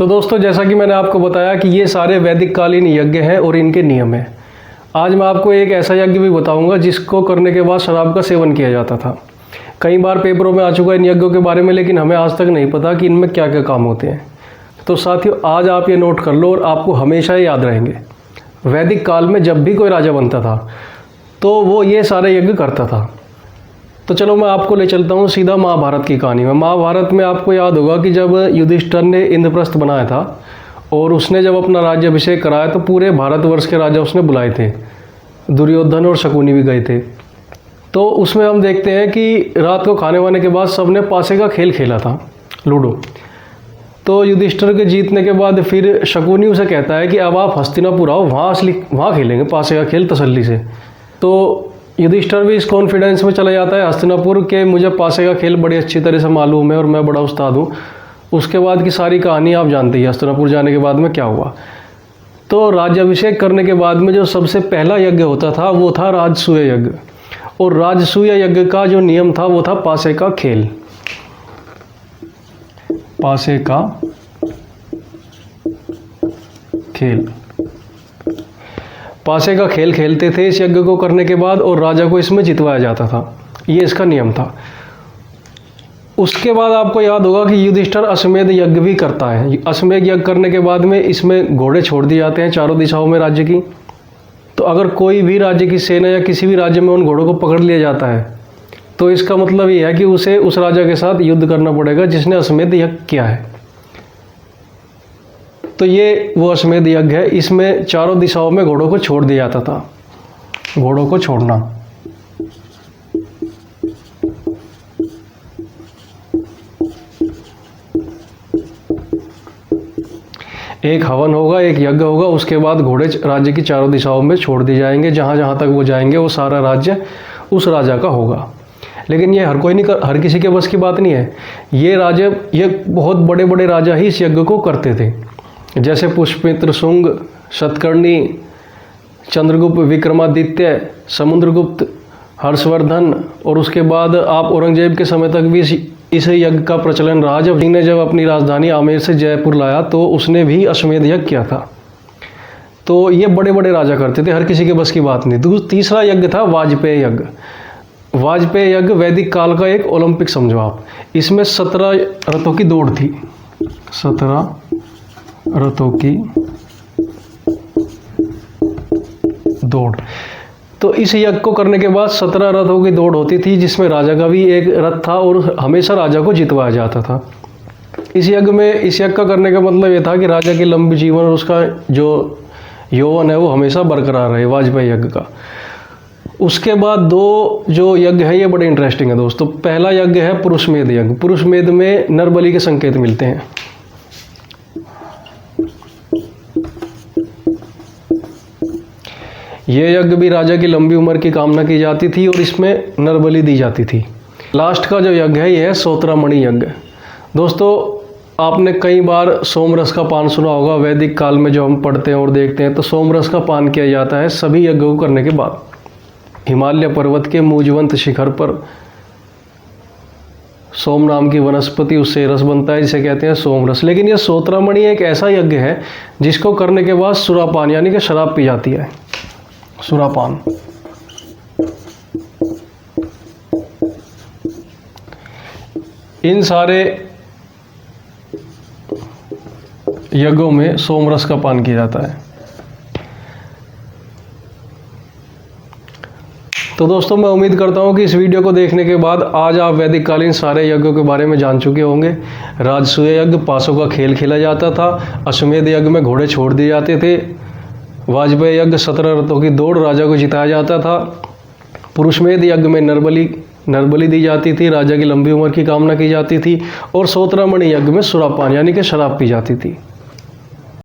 तो दोस्तों, जैसा कि मैंने आपको बताया कि ये सारे वैदिक कालीन यज्ञ हैं और इनके नियम हैं। आज मैं आपको एक ऐसा यज्ञ भी बताऊंगा जिसको करने के बाद शराब का सेवन किया जाता था। कई बार पेपरों में आ चुका है इन यज्ञों के बारे में, लेकिन हमें आज तक नहीं पता कि इनमें क्या क्या काम होते हैं। तो साथियों, आज आप ये नोट कर लो और आपको हमेशा ही याद रहेंगे। वैदिक काल में जब भी कोई राजा बनता था तो वो ये सारे यज्ञ करता था। तो चलो मैं आपको ले चलता हूँ सीधा महाभारत की कहानी में। महाभारत में आपको याद होगा कि जब युधिष्ठिर ने इंद्रप्रस्थ बनाया था और उसने जब अपना राज्याभिषेक कराया तो पूरे भारतवर्ष के राजा उसने बुलाए थे। दुर्योधन और शकुनी भी गए थे। तो उसमें हम देखते हैं कि रात को खाने वाने के बाद सबने पासे का खेल खेला था, लूडो। तो युधिष्ठिर के जीतने के बाद फिर शकुनी उसे कहता है कि अब आप हस्तिनापुर आओ, वहाँ खेलेंगे पासे का खेल तसल्ली से। तो युधिष्ठिर भी इस कॉन्फिडेंस में चला जाता है हस्तिनापुर के, मुझे पासे का खेल बड़ी अच्छी तरह से मालूम है और मैं बड़ा उस्ताद हूँ। उसके बाद की सारी कहानी आप जानते ही, हस्तिनापुर जाने के बाद में क्या हुआ। तो राज्याभिषेक करने के बाद में जो सबसे पहला यज्ञ होता था वो था राजसूय यज्ञ। और राजसूय यज्ञ का जो नियम था वो था पासे का खेल। पासे का खेल, पासे का खेल खेलते थे इस यज्ञ को करने के बाद, और राजा को इसमें जितवाया जाता था। ये इसका नियम था। उसके बाद आपको याद होगा कि युधिष्ठिर अश्वमेध यज्ञ भी करता है। अश्वमेध यज्ञ करने के बाद में इसमें घोड़े छोड़ दिए जाते हैं चारों दिशाओं में राज्य की। तो अगर कोई भी राज्य की सेना या किसी भी राज्य में उन घोड़ों को पकड़ लिया जाता है तो इसका मतलब ये है कि उसे उस राजा के साथ युद्ध करना पड़ेगा जिसने अश्वमेध यज्ञ किया है। तो ये वो अश्वमेध यज्ञ है। इसमें चारों दिशाओं में घोड़ों को छोड़ दिया जाता था। घोड़ों को छोड़ना, एक हवन होगा, एक यज्ञ होगा, उसके बाद घोड़े राज्य की चारों दिशाओं में छोड़ दिए जाएंगे। जहाँ जहाँ तक वो जाएंगे वो सारा राज्य उस राजा का होगा। लेकिन ये हर किसी के बस की बात नहीं है। ये बहुत बड़े बड़े राजा ही इस यज्ञ को करते थे, जैसे पुष्यमित्र, शुंग, शतकर्णी, चंद्रगुप्त, विक्रमादित्य, समुद्रगुप्त, हर्षवर्धन। और उसके बाद आप औरंगजेब के समय तक भी इस यज्ञ का प्रचलन रहा। जब अपनी राजधानी आमेर से जयपुर लाया तो उसने भी अश्वमेध यज्ञ किया था। तो ये बड़े बड़े राजा करते थे, हर किसी के बस की बात नहीं। तीसरा यज्ञ था वाजपेय यज्ञ। वाजपेय यज्ञ वैदिक काल का एक ओलंपिक समझो आप। इसमें 17 रथों की दौड़ थी। 17 रथों की दौड़। तो इस यज्ञ को करने के बाद 17 रथों की दौड़ होती थी, जिसमें राजा का भी एक रथ था और हमेशा राजा को जितवाया जाता था। इस यज्ञ का करने का मतलब ये था कि राजा की लंबी जीवन और उसका जो यौवन है वो हमेशा बरकरार रहे, वाजपेयी यज्ञ का। उसके बाद दो जो यज्ञ है ये बड़े इंटरेस्टिंग है दोस्तों। पहला यज्ञ है पुरुषमेध यज्ञ। पुरुषमेध में नरबलि के संकेत मिलते हैं। ये यज्ञ भी राजा की लंबी उम्र की कामना की जाती थी और इसमें नरबलि दी जाती थी। लास्ट का जो यज्ञ है ये है सोत्रामणि यज्ञ। दोस्तों, आपने कई बार सोमरस का पान सुना होगा। वैदिक काल में जो हम पढ़ते हैं और देखते हैं तो सोमरस का पान किया जाता है सभी यज्ञों को करने के बाद। हिमालय पर्वत के मूजवंत शिखर पर सोम नाम की वनस्पति, उससे रस बनता है जिसे कहते हैं सोमरस। लेकिन यह सोत्रामणि एक ऐसा यज्ञ है जिसको करने के बाद सुरापान यानी कि शराब पी जाती है। सुरापान। इन सारे यज्ञों में सोमरस का पान किया जाता है। तो दोस्तों, मैं उम्मीद करता हूं कि इस वीडियो को देखने के बाद आज आप वैदिक कालीन सारे यज्ञों के बारे में जान चुके होंगे। राजसूय यज्ञ, पासों का खेल खेला जाता था। अश्वमेध यज्ञ में घोड़े छोड़ दिए जाते थे। वाजपेयी यज्ञ 17 रथों की दौड़, राजा को जिताया जाता था। पुरुषमेध यज्ञ में नरबलि दी जाती थी, राजा की लंबी उम्र की कामना की जाती थी। और सोत्रामणि यज्ञ में सुरापान यानी कि शराब पी जाती थी।